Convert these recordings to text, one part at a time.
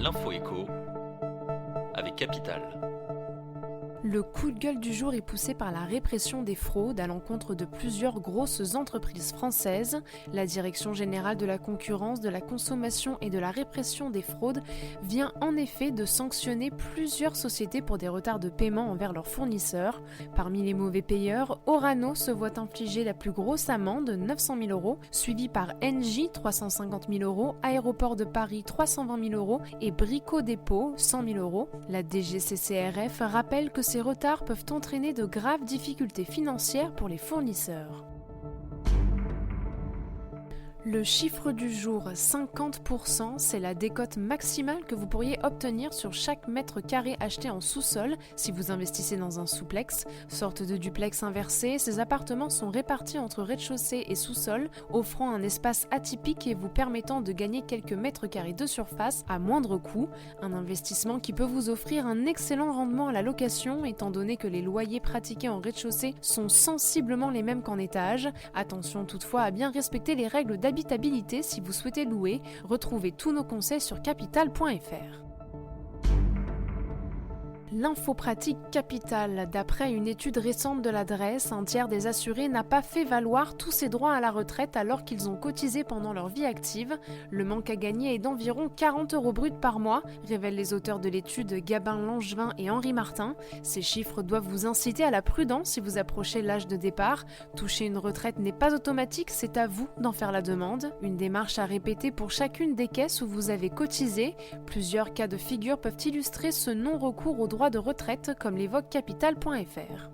L'info écho avec Capital. Le coup de gueule du jour est poussé par la répression des fraudes à l'encontre de plusieurs grosses entreprises françaises. La Direction générale de la concurrence, de la consommation et de la répression des fraudes vient en effet de sanctionner plusieurs sociétés pour des retards de paiement envers leurs fournisseurs. Parmi les mauvais payeurs, Orano se voit infliger la plus grosse amende, 900 000 €, suivie par Engie, 350 000 €, Aéroport de Paris, 320 000 € et Brico Dépôt, 100 000 €. La DGCCRF rappelle que ces retards peuvent entraîner de graves difficultés financières pour les fournisseurs. Le chiffre du jour, 50%, c'est la décote maximale que vous pourriez obtenir sur chaque mètre carré acheté en sous-sol si vous investissez dans un souplex. Sorte de duplex inversé, ces appartements sont répartis entre rez-de-chaussée et sous-sol, offrant un espace atypique et vous permettant de gagner quelques mètres carrés de surface à moindre coût. Un investissement qui peut vous offrir un excellent rendement à la location, étant donné que les loyers pratiqués en rez-de-chaussée sont sensiblement les mêmes qu'en étage. Attention toutefois à bien respecter les règles d'habitabilité si vous souhaitez louer. Retrouvez tous nos conseils sur capital.fr. L'info pratique Capital. D'après une étude récente de l'adresse, un tiers des assurés n'a pas fait valoir tous ses droits à la retraite alors qu'ils ont cotisé pendant leur vie active. Le manque à gagner est d'environ 40 € bruts par mois, révèlent les auteurs de l'étude Gabin Langevin et Henri Martin. Ces chiffres doivent vous inciter à la prudence si vous approchez l'âge de départ. Toucher une retraite n'est pas automatique, c'est à vous d'en faire la demande. Une démarche à répéter pour chacune des caisses où vous avez cotisé. Plusieurs cas de figure peuvent illustrer ce non-recours aux droits de retraite, comme l'évoque capital.fr.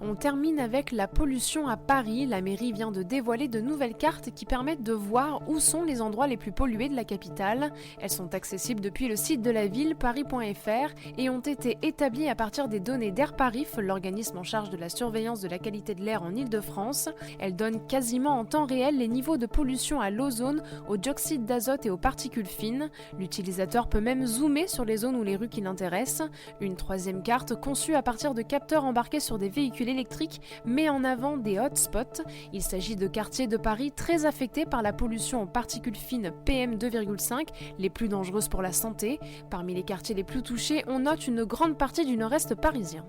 On termine avec la pollution à Paris. La mairie vient de dévoiler de nouvelles cartes qui permettent de voir où sont les endroits les plus pollués de la capitale. Elles sont accessibles depuis le site de la ville, paris.fr, et ont été établies à partir des données d'Airparif, l'organisme en charge de la surveillance de la qualité de l'air en Île-de-France. Elles donnent quasiment en temps réel les niveaux de pollution à l'ozone, au dioxyde d'azote et aux particules fines. L'utilisateur peut même zoomer sur les zones ou les rues qui l'intéressent. Une troisième carte, conçue à partir de capteurs embarqués sur des véhicules électrique met en avant des hotspots. Il s'agit de quartiers de Paris très affectés par la pollution en particules fines PM2,5, les plus dangereuses pour la santé. Parmi les quartiers les plus touchés, on note une grande partie du nord-est parisien.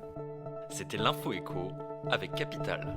C'était l'info écho avec Capital.